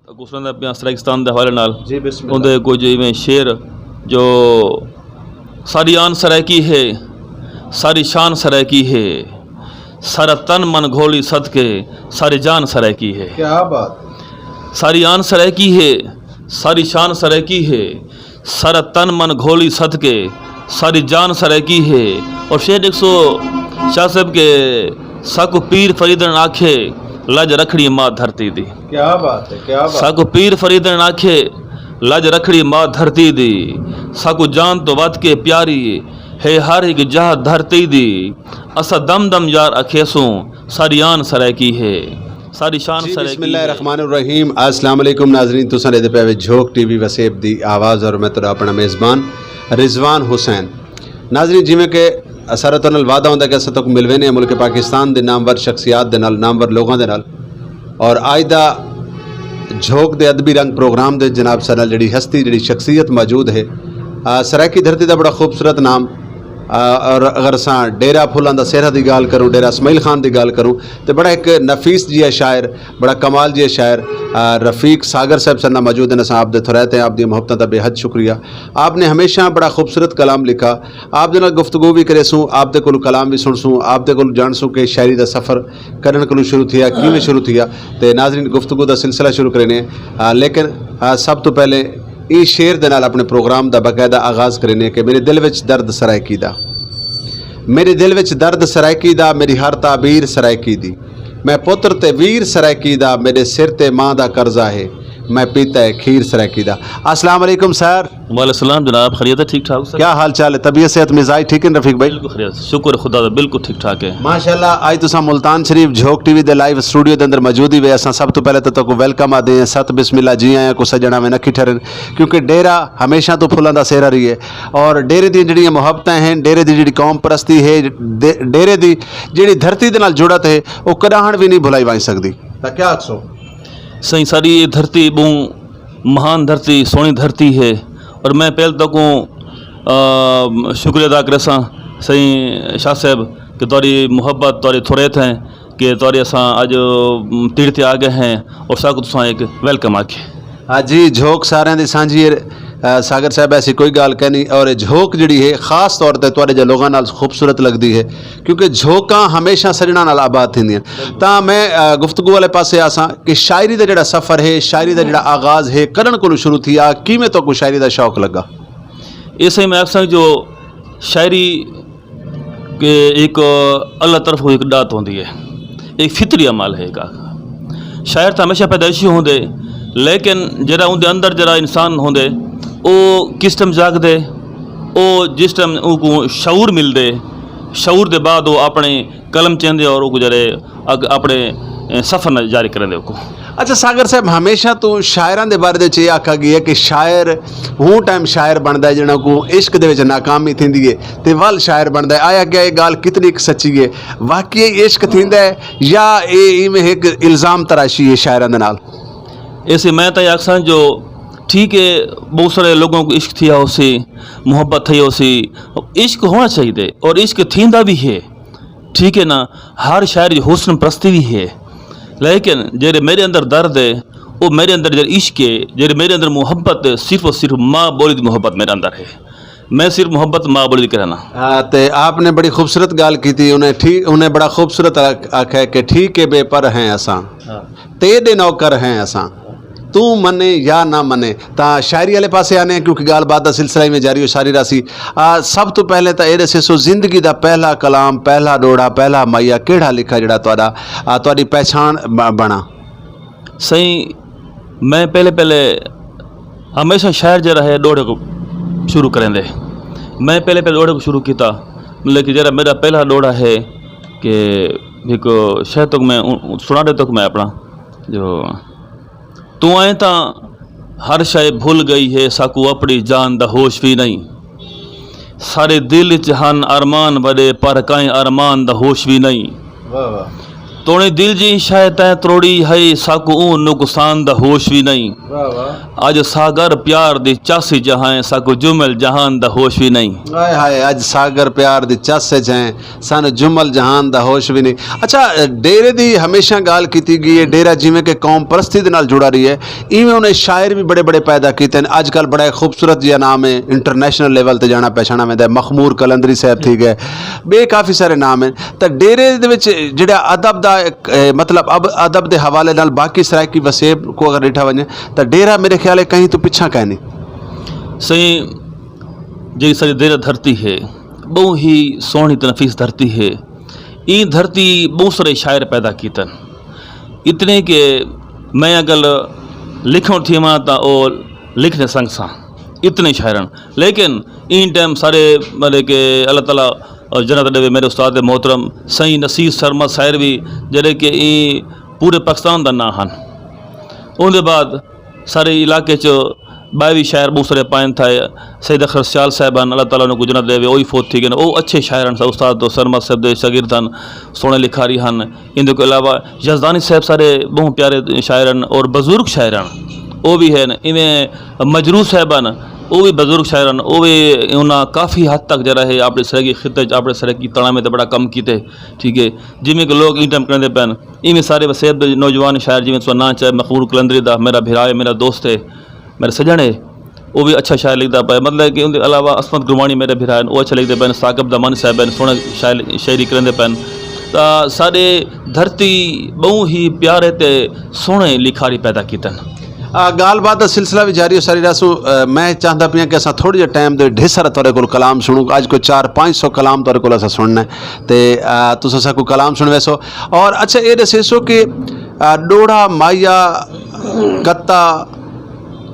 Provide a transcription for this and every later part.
गुसरन अपने सराइकिस्तान के हवाले नाल जी बिस्मिल्लाह। उनके कुछ इवें शेर जो सारी आन सरायकी है, सारी शान सरायकी है, सारा तन मन घोली सदके सारी जान सरायकी है। क्या बात। सारी आन सरायकी है, सारी शान सरायकी है, सारा तन मन घोली सदके सारी जान सरायकी है। और शेर 100 शाह साहब के साकु पीर फरीदन आखे लज रखड़ी माँ धरती दी। क्या बात है, क्या बात। साकु पीर फरीदन आखे लज रखड़ी माँ धरती दी, साकु जान तो वत के प्यारी है हर एक जहा धरती दी, असा दम दम यार अखेसों सारी आन सरायकी है, सारी शान सरायकी है। बिस्मिल्लाहिर्रहमानिर्रहीम। अस्सलाम वालेकुम नाज़रीन, तुसां दे पे झोक टीवी वसेब दी आवाज़ और मैं तुहाडा अपना मेज़बान रिजवान हुसैन। नाज़रीन जिवें कि सारा तो वादा होंदा कि असां तक मिलवे ने मुल्क पाकिस्तान दे नामवर शख्सियात दे नाल, नामवर लोगों दे नाल, और अज दा झोक दे अदबी रंग प्रोग्राम दे जनाब सारे नाल जिहड़ी हस्ती जिहड़ी शख्सियत मौजूद है। सरायकी धरती का बड़ा खूबसूरत नाम। और अगर असां डेरा फुलां दा सेहरा की गाल करूँ, डेरा इसमाइल खान की गाल करूँ, तो बड़ा एक नफीस जिहा शायर, बड़ा कमाल जिहा शायर रफ़ीक सागर साहब सर मौजूद हैं। असां आप दे थोड़ाते हैं, आप दी मुहब्बतां दा बेहद शुक्रिया। आपने हमेशा बड़ा खूबसूरत कलाम लिखा, आप दे नाल गुफ्तगू भी करे सूँ, आप दे कोल कलाम भी सुन सूँ, आप दे कोल जान सूँ कि शायरी का सफ़र करन कोलों शुरू थिया, किवें शुरू थिया। तो नाज़रीन गुफ्तगू का सिलसिला शुरू करेने, लेकिन सब तो पहले इस शेर दे नाल अपने प्रोग्राम का बाकायदा आगाज़ करेने कि मेरे दिल विच दर्द सरायकी दा, मेरे दिल विच दर्द सरायकी दा, मेरी हर ताबीर सरायकी दी, मैं पुत्र ते वीर सरायकी दा, मेरे सिर ते माँ दा कर्जा है, मैं पीता है खीर सरायकी दा। अस्सलाम वालेकुम सर। वालेकुम सलाम जनाब, खैरियत है? ठीक ठाक सर। क्या हाल चाल है? तबीयत सेहत मिजाज ठीक है रफीक भाई? बिल्कुल खैरियत, शुक्र खुदा दा, बिल्कुल ठीक ठाक है माशाल्लाह। आज तुसा मुल्तान शरीफ झोक टीवी दे लाइव स्टूडियो के अंदर मौजूद ही वे। असां सब तो पहले तो वेलकम आते हैं, सत बिस्मिल्ला जी आया को सजना में नखी ठहरन, क्योंकि डेरा हमेशा तो फुलों का सेहरा रही है। और डेरे दी जिहड़ियां मुहब्बतां हैं, डेरे दी जिहड़ी कौम परस्ती है, डेरे दी जिहड़ी धरती दे नाल जुड़त है, वो कदाहण भी नहीं भुलाई वाई सकती। तो क्या आखो सही, सारी ये धरती बहुत महान धरती, सोहनी धरती है। और मैं पहले तो को शुक्रिया अदा करे सही शाह साहब कि तुहारी मुहब्बत तुहारी थोड़े थे कि तुहारी असां अज तीर्थ आ गए हैं और साकू तुसां एक वेलकम आखे। हाँ जी, झोक सारे दी सांझी है सागर साहब, ऐसी कोई गाल कहनी। और झोक जिहड़ी है खास तौर पर तुहाडे जे लोगों नाल खूबसूरत लगती है, क्योंकि झोकां हमेशा सजना नाल आबाद थींदियां। तां मैं गुफ्तगू वाले पासे आसां कि शायरी का जिहड़ा सफ़र है, शायरी का जिहड़ा आगाज़ है, कदन कोलों शुरू थिया, किवें तो कोई शायरी का शौक लगा? इस मैं आख जो शायरी के एक अल्लाह तरफ एक दात होती है, एक फितरी अमल है। एक शायर तो हमेशा पैदाइशी होंगे, लेकिन जरा उनके अंदर जरा इंसान होंगे, वो किस टाइम जागदे, वो जिस टाइम उनको शऊर मिलते, शऊर के बाद वो अपने कलम चेंदे और वो जरे अपने सफ़र न जारी करेंगे को। अच्छा सागर साहब, हमेशा तो शायरां दे बारे च आखा गया है कि शायर हूँ टाइम शायर बनता है जिन्हों को इश्क दे विच नाकामी थींदी है ते वल शायर बनता है। आया क्या ये गाल कितनी सच्ची है? वाकई इश्क थींदा है या ये इवें एक इल्ज़ाम तराशी है शायरां दे नाल? ऐसे मैं तो आखसा जो ठीक है, बहुत सारे लोगों को इश्क थिया होसी, मोहब्बत थी होसी, इश्क होना चाहिए और इश्क थींदा भी है, ठीक है ना। हर शायर की हुस्न परस्ती भी है, लेकिन जेरे मेरे अंदर दर्द है, वो मेरे अंदर जर इश्क है, जेरे मेरे अंदर मोहब्बत है, सिर्फ और सिर्फ माँ बोली की मोहब्बत मेरे अंदर है। मैं सिर्फ मोहब्बत माँ बोली की करना। तो आपने बड़ी खूबसूरत गाल की थी, उन्हें बड़ा खूबसूरत आखा है कि ठीक है बेपर हैं असां, तेरे नौकर हैं असां, तू मने या ना मने। ता शायरी वाले पासे आने, क्योंकि गाल बात का सिलसिला में जारी हो सारी रासी। सब तो पहले तो ये दसे सो जिंदगी का पहला कलाम, पहला डोड़ा, पहला माइया केड़ा लिखा जिहड़ा तुहाडी पहचान बना? सही, मैं पहले हमेशा शायर जरा है डोड़े को शुरू करें दे। मैं पहले डोड़े को शुरू किया, लेकिन जरा मेरा पहला डोड़ा है कि एक शायद तक मैं सुना दे तक मैं अपना जो तू आए ता हर शाय भूल गई है, साकू अपनी जान दा होश भी नहीं, सारे दिल च हन अरमान बड़े पर काएं अरमान दा होश भी नहीं। तोणे दिल जी शाय तैं त्रोड़ी है साकू ऊं नुकसान दा होश भी नहीं। वाह वाह। अज सागर प्यार दी चासी जहां साकू जुमल जहान दा होश भी नहीं। हाय हाय, अज सागर प्यार दी चासे जाए सन जुमल जहान दा होश भी नहीं। अच्छा, डेरे दी हमेशा गाल कीती गई है, डेरा जिमें कि कौम परस्ती दे नाल जुड़ा रही है, इवें उन्हें शायर भी बड़े बड़े पैदा कीते हैं। अजकल बड़ा खूबसूरत जिहा नाम है, इंटरनेशनल लेवल ते जाना पहचाना वेंदा है, मखमूर कलंदरी साहब थी गए, बे काफ़ी सारे नाम हैं। तो डेरे दे विच जिहड़ा अदब दा मतलब अब अदब के हवाले नाल बाकी सराइकी वसेब को अगर ॾिठा वञे तो डेरा मेरे ख्याल है कहीं तो पिछा कहीं नहीं। सही जी सॼी देर धरती है, बहु ही सोहनी त नफीस धरती है। ई धरती बहुत सारे शायर पैदा कीतन, इतने के मैं अगर लिखण थी मां तो ओ लिखने संग सा इतने शायरन, लेकिन इन टाइम सारे मतलब के अल्लाह ताला और जन्नत देवे मेरे उस्ताद मोहतरम सही नसीर शर्मा शायर भी जड़े कि ई पूरे पाकिस्तान का ना हन। उनके बाद सारे इलाके च बावी शायर बहुत सारे पाइन था। सईद अखर सियाल साहबान अल्लाह ताला को जन्नत देवे, वही फोत थी गए, वो अच्छे शायर हैं। उस्ताद तो शर्मा साहब दे शागिर्द हैं, सोने लिखारी हैं। इनके अलावा यजदानी साहब सारे बहुत प्यारे शायर हैं और बुजुर्ग शायर हैं, वो भी हैं। इवें मजरू साहबान वो भी बुजुर्ग शायर हैं, वो भी उन्हें काफ़ी हद तक जरा है अपने सरकी खिते अपने सरकी तड़ा में तो बड़ा कम किते। ठीक है, जिमें कि लोग इन टाइम करेंगे पैन इवें सारे वसेब नौजवान शायर जिमें तो ना चाहे मखबूल कलंदरी दा मेरा भिरा है, मेरा दोस्त है, मेरे सजन है, वो भी अच्छा शायर लिखता पाए। मतलब कि उनके अलावा असमत गुरबानी मेरे भिरा है, वो अच्छा लिखते पैन। साकिब दमान साहब हैं, सोने शायरी करेंगे पैन। तो सारे धरती बहु ही प्यारे ते सोहने लिखारी पैदा कीतन। गाल बात का सिलसिला भी जारी हो सारी रासू। मैं चाहता पिया कि असा थोड़ी जिहा टाइम दे ढेर सारा तुहाडे कोल कलाम सुनूं। अज कोई 400-500 कलाम तुहाडे कोल असा सुनना है, तो तुस असा कोई कलाम सुन वैसो। और अच्छा ये दसेसो कि डोड़ा माइया गत्ता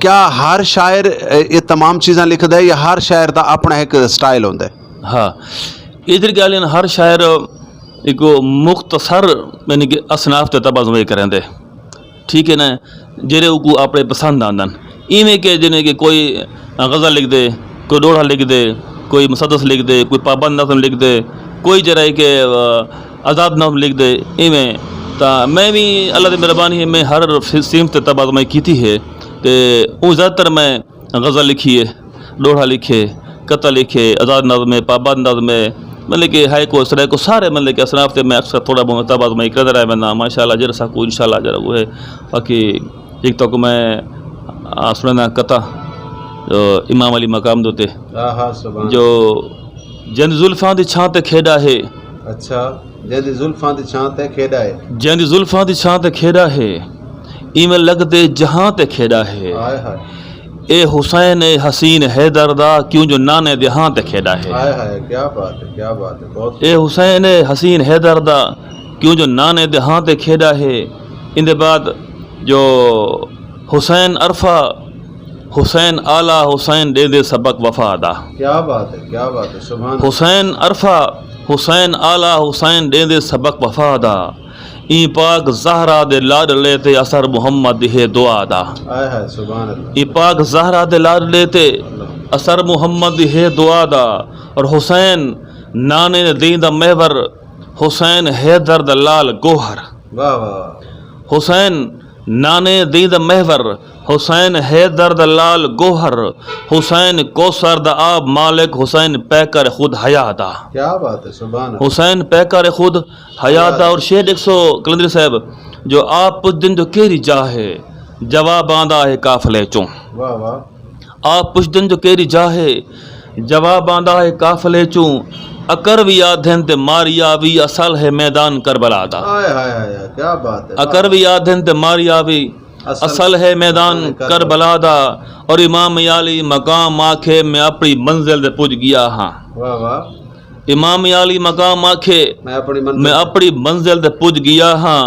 क्या हर शायर ये तमाम चीज़ां लिखदा है या हर शायर का अपना एक स्टाइल होंदा है? हाँ, इधर गल हर शायर एक मुख्तसर यानी कि असनाफ ते तबाज़ुमे करेंदे। ठीक है ना, जेरे को अपने पसंद आंदन। इवें के जिन्हें कि कोई गज़ल लिख दे, कोई डोड़ा लिख दे, कोई मुसद्दस लिख दे, कोई पाबंद नज़म लिख दे, कोई जरा के आज़ाद नज़म लिख दे। इवें तो मैं भी अल्लाह की मेहरबानी है, मैं हर सिमत तबाज़ुमे कीती है। तो ज़्यादातर मैं गज़ल लिखी है, डोड़ा लिखे, कता लिखे, आज़ाद नज़म है, पाबंद नज़म है, मतलब कि है को सर को सारे मतलब कि असनाफ से मैं अक्सर थोड़ा बहुत तबाज़ मैं कर रहा है मैं माशाल्लाह जरा सा को इंशाल्लाह जरा वो है। बाकी एक तो मैं सुनना कता जो इमाम अली मकाम दोते जो जंद जुल्फां दी छां ते खेड़ा है। अच्छा, जंद जुल्फां दी छां ते खेड़ा है, जंद जुल्फां दी छां ते खेड़ा है, इवें लगदे जहां ते खेड़ा है। हाय हाय, ए हुसैन ए हसीन हैदर दा क्यों जो नाने देहां ते खेड़ा है। हाय हाय, क्या बात है, क्या बात है, बहुत। ए हुसैन ए हसीन हैदर दा क्यों जो नाने देहां ते खेड़ा है। इनके बाद जो हुसैन अरफा, हुसैन आला, हुसैन दे दे सबक वफा दा। क्या बात है, क्या बात है, सुभान। हुसैन अरफा, हुसैन आला, हुसैन दे दे सबक वफा दा। ई पाक ज़हरा दे लाड लेते असर मोहम्मद है दुआ दा। हाय हाय, सुभान अल्लाह। ई पाक ज़हरा दे लाड लेते असर मोहम्मद है दुआ दा। और हुसैन नाने दीदा महवर, हुसैन हैदर द लाल गोहर। वाह वाह। हुसैन नाने दीद महवर, हुसैन हैदर द लाल गोहर, हुसैन कौसर द आब मालिक, हुसैन पैकर खुद हयादा। क्या बात है, सुभान अल्लाह। हुसैन पैकर खुद हयादा। और शेर 100 कलंदरी साहब जो आप पुछ दिन जो केरी जा है जवाब आंदा है काफले चों। वाह वाह। आप पुछ दिन जो केरी जा है जवाब आंदा है काफले चों। अकर भी यादन ते मारिया भी असल है मैदान करबला दा। हाय हाय हाय, क्या बात है। अकर भी यादन ते मारिया भी असल है मैदान करबला दा। और इमाम याली मकाम आखे मैं अपनी मंजिल ते पुज गया हाँ। वाह वाह। इमाम याली मकाम आखे मैं अपनी मंजिल ते पुज गया हाँ।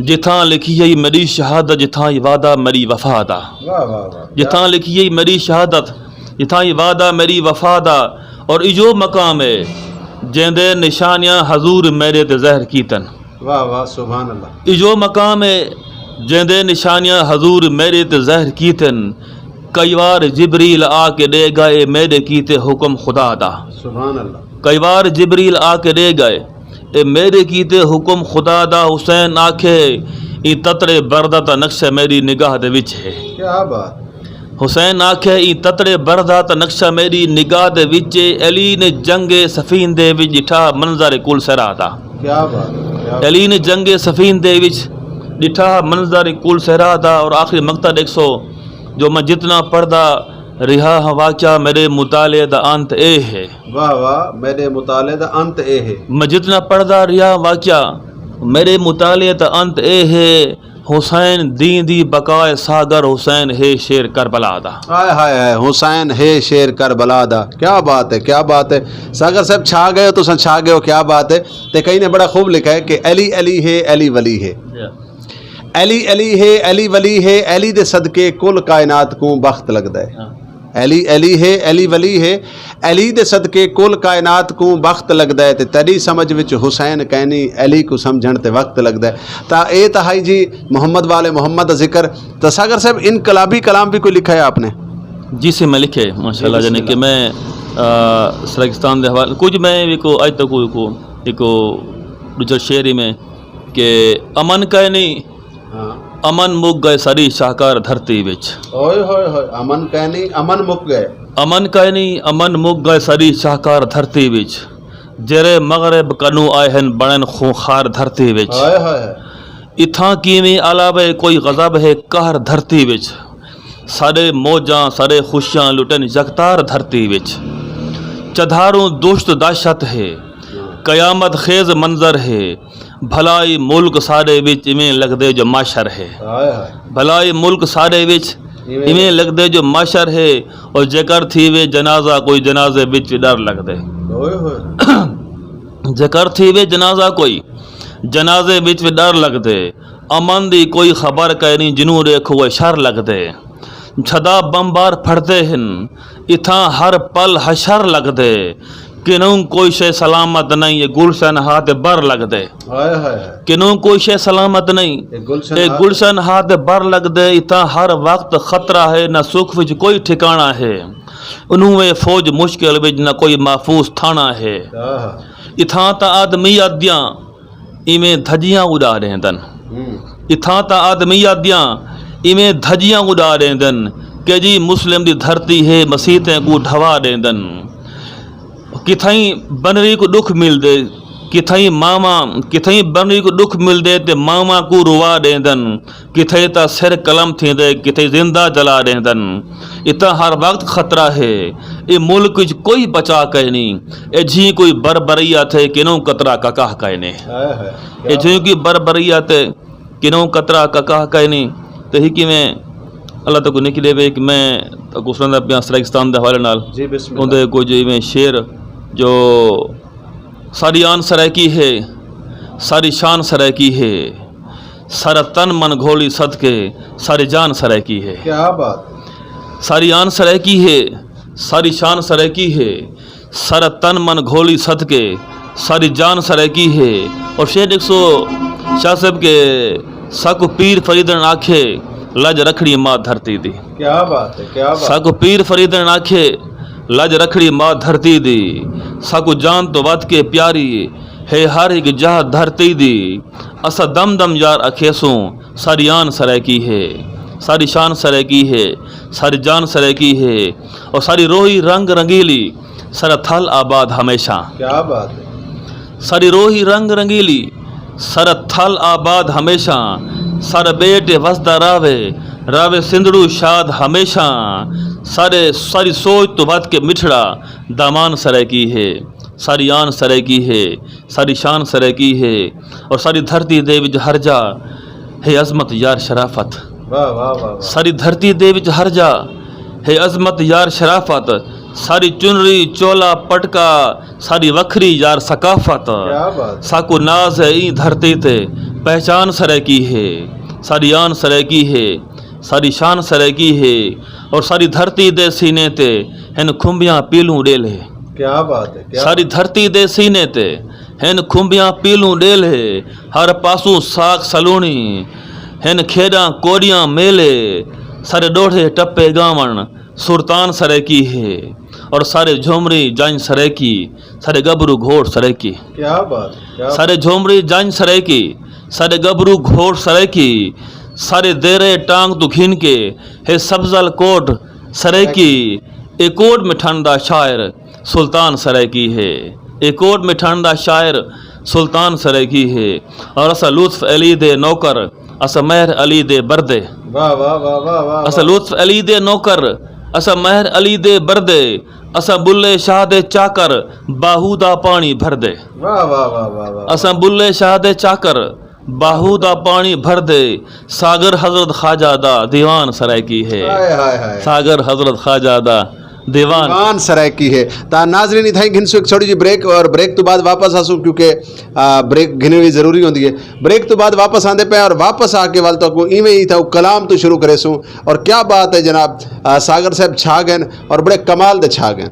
जिथा लिखी है मेरी शहादत, जिथा वादा मेरी वफा दा। वाह वाह वाह। जिथा लिखी है मेरी शहादत, जिथा वादा मेरी वफा दा। और इजो मकाम है जेंदे निशानियां हजूर मेरे ते जहर कीतन। वाह वाह, सुभान अल्लाह। इजो मकाम है जेंदे निशानियां हजूर मेरे ते जहर कीतन। कई बार जिबरील आके दे गए मेरे कीते हुक्म खुदा दा। सुभान अल्लाह। कई बार जिबरील आके दे गए ए मेरे कीते हुक्म खुदा दा हुसैन आखे ई ततड़े बरदा ता नक्शा मेरी निगाह दे विच है। क्या बात, हुसैन आखे ई ततड़े बरदा ता नक्शा मेरी निगाह दे विच। अली ने जंगे सफीन दे विच डिठा मंजर कुल सरा दा। क्या बात, अली ने जंगे सफीन दे विच डिठा मंजर कुल सहरा दा। और आखिरी मकता 100 जो मैं जितना पढ़दा रिहा वाक़या मेरे मुताले दा अंत ए है। वाह वाह, मेरे मुताले दा अंत ए है। मैं जितना पढ़दा रिहा वाक़या मेरे मुताले दा अंत ए है। हुसैन दीन दी बकाए सागर हुसैन है शेर करबला दा। हाय हाय हाय, हुसैन है शेर करबला दा। क्या बात है, क्या बात है। सागर साहब छा गए हो, तो छा गए हो, क्या बात है। ते कहीं ने बड़ा खूब लिखा है कि अली अली है, अली वली है। अली अली है, अली वली है, अली दे सदके कुल कायनात को बख्त लगदा है। अली अली है, अली वली है, अली दे सदके कुल कायनात को वक्त लगदा है। ते तेरी समझ विच हुसैन कहनी अली को समझण ते वक्त लगदा है। ता ए तहाई जी मोहम्मद वाले मोहम्मद का जिक्र। तो सागर साहब इनकलाबी कलाम भी कोई लिखा है आपने? जी से मैं लिखे माशाल्लाह, यानी कि मैं सराकिस्तान के हवाले कुछ मैं एक अज तक एक दूसरे शेरी में कि अमन कहनी अमन मुक गए सारी शाहकार धरती विच। ओए होए होए, अमन कहनी अमन मुक गए। अमन कहनी अमन मुक गए सारी शाहकार धरती विच। जेरे मगरब कनू आए हैं बड़न खूंखार धरती विच। ओए होए, इथां कीवें अलावे कोई गज़ब है कहर धरती विच। सारे मौजां सारे खुशियां लुटन यकतार धरती विच। चधारों दुष्ट दहशत है कयामत खेज मंजर है। भलाई मुल्क सारे विच इवें लगदे जो माशर है। भलाई मुल्क सारे विच इवें लगदे जो माशर है। और जेकर थी वे जनाजा कोई जनाजे विच डर लगदे। जेकर थी वे जनाजा कोई जनाजे विच डर लगदे। अमन दी कोई खबर कहनी जिनू रेखो वे शर लगदे। छदा बम्बार फड़ते हैं इथां हर पल हशर लगदे। किनू कोई शे सलामत नहीं ये गुलशन हाथ बर लगदे। किनू कोई शे सलामत नहीं ये गुलशन हाथ बर लगदे। इतना हर वक्त खतरा है न सुख विच कोई ठिकाना है। उन्होंने फौज मुश्किल विच न कोई महफूज थाना है। इथां ता आदमी अद्दियां इवें धजियां उड़ा देंदन। इथां ता आदमी अद्दियां इवें धजियां उड़ा देंदन के जी मुस्लिम दी धरती है मसीतें को ढवा देंदन। किथई बनरी को दुख मिल दे किथई बनरी को दुख मिल दे ते मामा को रुवा देंदन। किथई ता सिर कलम थी दे किथई जिंदा जला देंदन। इतना हर वक्त खतरा है ये मुल्क कोई बचा कहनी। ए झी कोई बरबरिया थे किनो कतरा ककाह कहने। ए झी की बरबरिया थे किनो कतरा ककाह कहनी। तो ही कि मैं अल्लाह तक निकले वे कि मैं गुस्सा पिया सराकिस्तान के हवाले नाल उनके कुछ इवें शेर जो सारी आन सरायकी है सारी शान सरायकी है। सारा तन मन घोली सदके सारी जान सरायकी है। क्या बात, सारी आन सरायकी है सारी शान सरायकी है। सारा तन मन घोली सदके सारी जान सरायकी है। और शेर 100 शाह साहब के साको पीर फरीदन आखे लज रखड़ी माँ धरती दी। क्या बात है, क्या बात। साको पीर फरीदन आखे लज रखड़ी माँ धरती दी। साको जान तो वत के प्यारी है हर एक जह धरती दी। असा दम दम यार अखेसों सारी आन सरायकी है सारी शान सरायकी है सारी जान सरायकी है। और सारी रोही रंग रंगीली सारा थल आबाद हमेशा। क्या बात है। सारी रोही रंग रंगीली सारा थल आबाद हमेशा। सारा बेटे वसदा रावे रावे सिंधड़ू शाद हमेशा। सारी सोच तो बात के मिठड़ा दामान सरायकी है सारी आन सरायकी है सारी शान सरायकी है। और सारी धरती दे विच हर जा है अजमत यार शराफत। वाह वाह वाह। सारी धरती दे विच हर जा है अजमत यार शराफत। सारी चुनरी चोला पटका सारी वखरी यार सकाफत। साको नाज है ई धरती ते पहचान सरायकी है सारी आन सरायकी है सारी शान सरायकी है। और सारी धरती दे सीने ते हेन खुंबियां पीलू डेल है। क्या बात है, क्या सारी धरती दे सीने ते हेन खुंबियां पीलू डेल है। हर पासू साग सलूणी हेन खेड़ा कोड़ियां मेले। सारे डोढ़े टप्पे गावण सुल्तान सरायकी है और सारे झोमरी जाइन सरायकी, सारे गबरू घोड़ सरायकी। क्या बात, क्या सारे झोमरी जाइन सरायकी, सारे गबरू घोड़ सरायकी, सारे देरे टांग दुखीन के है सब्जल कोट सरायकी। एक कोट में ठंडा शायर सुल्तान सरायकी है, एक कोट में ठंडा शायर सुल्तान सरायकी है। और असा लुत्फ अली दे नौकर, असा महर अली दे बरदे। वाह वाह वाह वाह वाह। असा लुत्फ अली दे नौकर, असा महर अली दे बरदे, असा बुल्ले शाह दे चाकर बाहूदा पानी भर दे। वाह वाह वाह वाह वाह। असा बुल्ले शाह दे चाकर बाहूदा पानी भर दे। सागर हजरत ख्वाजादा दीवान सरायकी है, हाय हाय हाय। सागर हजरत ख्वाजादा दीवान दीवान सरायकी है। ता नाजरीन इथाई घिनसु एक छोटी जी ब्रेक, और ब्रेक तो बाद वापस आसूं क्योंकि ब्रेक घिने हुई ज़रूरी होती है। ब्रेक तो बाद वापस आंदे पे और वापस आके वाल तक इवें ही था कलाम तो शुरू करे सूँ। और क्या बात है जनाब, सागर साहब छा गए और बड़े कमाल दे छा गए।